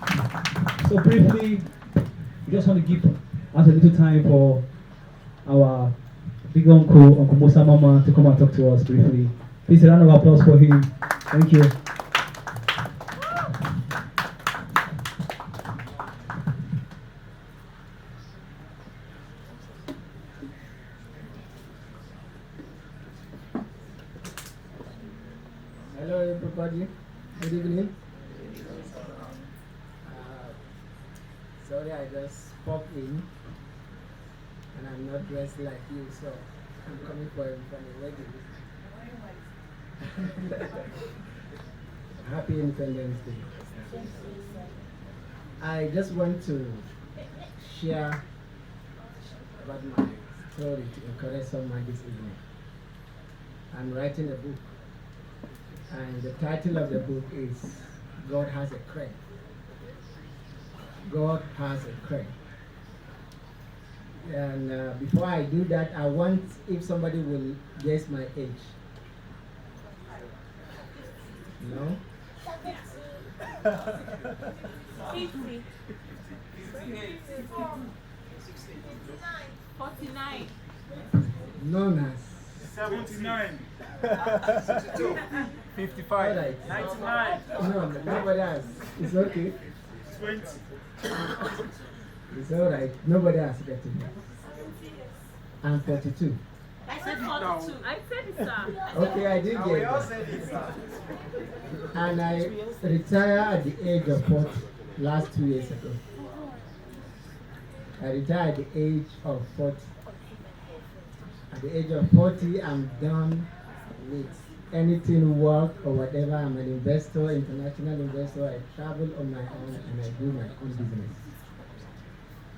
So briefly, we just want to give us a little time for our big uncle, Uncle Musa Mama, to come and talk to us briefly. Please a round of applause for him. Thank you. Hello everybody, good evening. Sorry I just popped in and I'm not dressed like you, so I'm coming from a wedding. Happy Independence Day. I just want to share about my story to encourage someone this evening. I'm writing a book, and the title of the book is God Has a Crane. God has a crane. And before I do that, I want if somebody will guess my age. No? 50. 49. Known as 79. 55. All right. 99. No, nobody has. It's okay. 20. It's all right. Nobody has gotten it. I'm 42. I said 42. I said it, sir. Okay, I did get it. said it, sir. And I retired at the age of 40 last 2 years ago. I retired at the age of 40. At the age of 40, I'm done with anything work or whatever. I'm an investor, international investor. I travel on my own and I do my own business.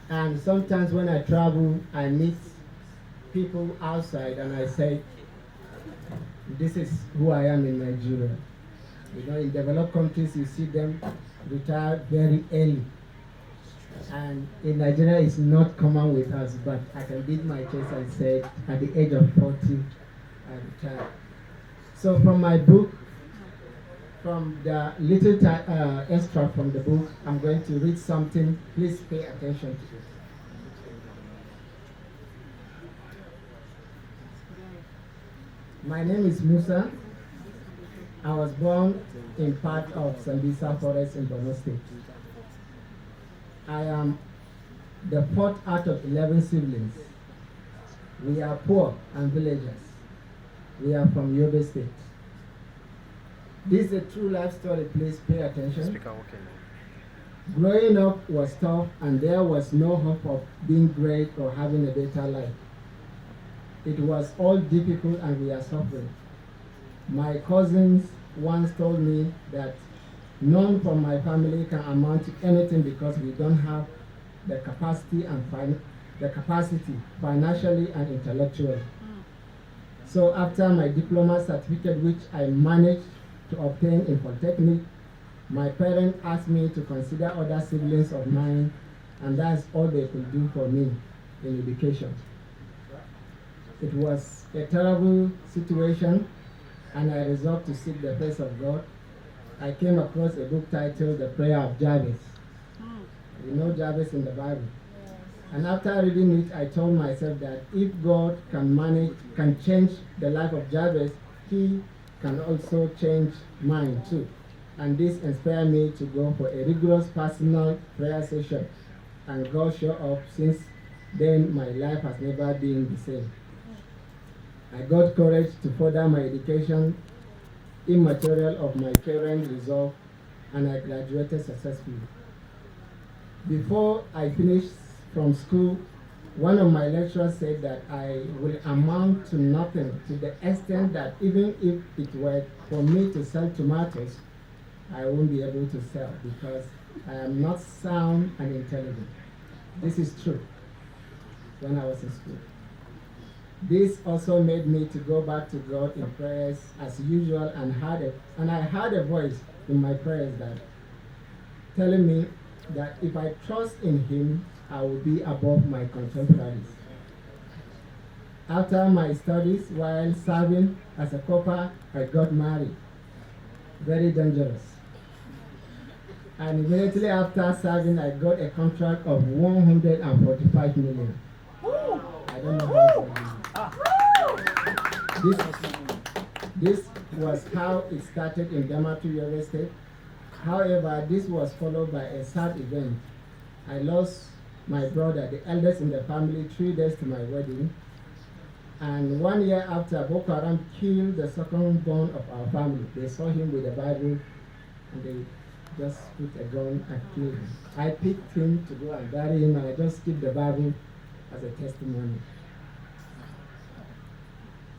And sometimes when I travel, I meet people outside and I say, this is who I am in Nigeria. You know, in developed countries, you see them retire very early. And in Nigeria, it's not common with us, but I can beat my chest and say, at the age of 40, I retired. So from my book, from the little extract from the book, I'm going to read something. Please pay attention to it. My name is Musa. I was born in part of Sambisa Forest in Borno State. I am the fourth out of 11 siblings. We are poor and villagers. We are from Yobe State. This is a true life story, please pay attention. Growing up was tough and there was no hope of being great or having a better life. It was all difficult and we are suffering. My cousins once told me that none from my family can amount to anything because we don't have the capacity financially and intellectually. So after my diploma certificate, which I managed to obtain in Polytechnic, my parents asked me to consider other siblings of mine, and that's all they could do for me in education. It was a terrible situation, and I resolved to seek the face of God. I came across a book titled The Prayer of Jabez. You know Jabez in the Bible. And after reading it, I told myself that if God can change the life of Jabez, he can also change mine too. And this inspired me to go for a rigorous personal prayer session. And God showed up. Since then, my life has never been the same. I got courage to further my education, immaterial of my parents' resolve, and I graduated successfully. Before I finished from school, one of my lecturers said that I will amount to nothing, to the extent that even if it were for me to sell tomatoes, I won't be able to sell because I am not sound and intelligent. This is true when I was in school. This also made me to go back to God in prayers as usual, and I had a voice in my prayers that telling me that if I trust in Him, I will be above my contemporaries. After my studies, while serving as a copper, I got married. Very dangerous. And immediately after serving, I got a contract of 145 million. I don't know how to do it. This was how it started in Damaturu, Yobe State. However, this was followed by a sad event. I lost my brother, the eldest in the family, 3 days to my wedding. And 1 year after, Boko Haram killed the second born of our family. They saw him with a Bible and they just put a gun and killed him. I picked him to go and bury him, and I just keep the Bible as a testimony.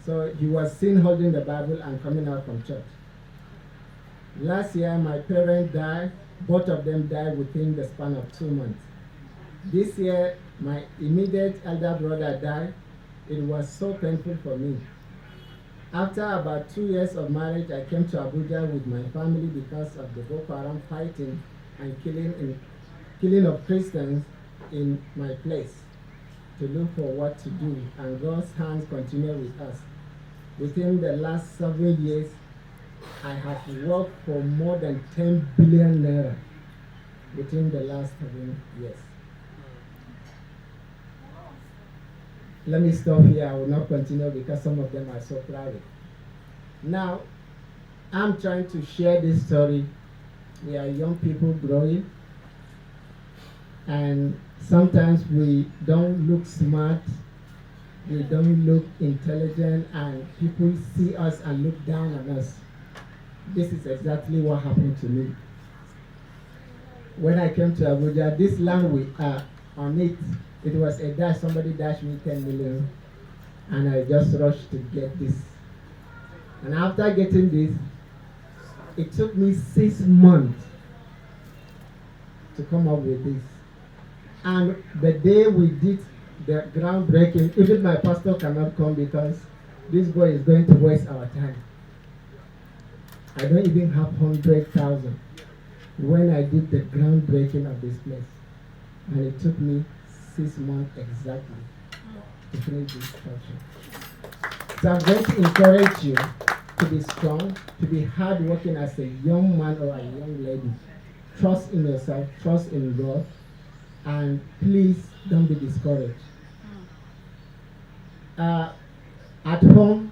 So he was seen holding the Bible and coming out from church. Last year, my parents died. Both of them died within the span of 2 months. This year, my immediate elder brother died. It was so painful for me. After about 2 years of marriage, I came to Abuja with my family because of the Boko Haram fighting and killing of Christians in my place to look for what to do, and God's hands continue with us. Within the last 7 years, I have worked for more than 10 billion naira within the last 7 years. Let me stop here. I will not continue because some of them are so private. Now, I'm trying to share this story. We are young people growing, and sometimes we don't look smart, we don't look intelligent, and people see us and look down on us. This is exactly what happened to me. When I came to Abuja, this land we are on it, it was a dash, somebody dashed me 10 million, and I just rushed to get this. And after getting this, it took me 6 months to come up with this. And the day we did the groundbreaking, even my pastor cannot come because this boy is going to waste our time. I don't even have 100,000 when I did the groundbreaking of this place. And it took me 6 months exactly to finish this structure. So I'm going to encourage you to be strong, to be hardworking as a young man or a young lady. Trust in yourself, trust in God, and please don't be discouraged. At home,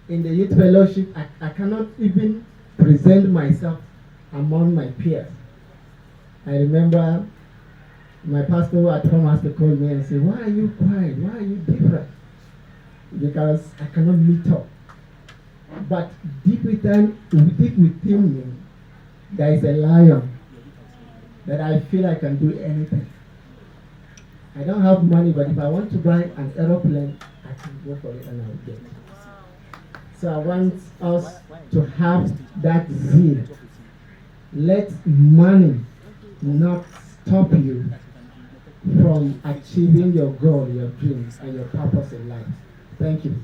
in the youth fellowship, I cannot even present myself among my peers. I remember my pastor at home has to call me and say, "Why are you quiet? Why are you different?" Because I cannot meet up. But deep within me, there is a lion that I feel I can do anything. I don't have money, but if I want to buy an aeroplane, I can go for it and I will get it. So I want us to have that zeal. Let money not stop you from achieving your goal, your dreams, and your purpose in life. Thank you.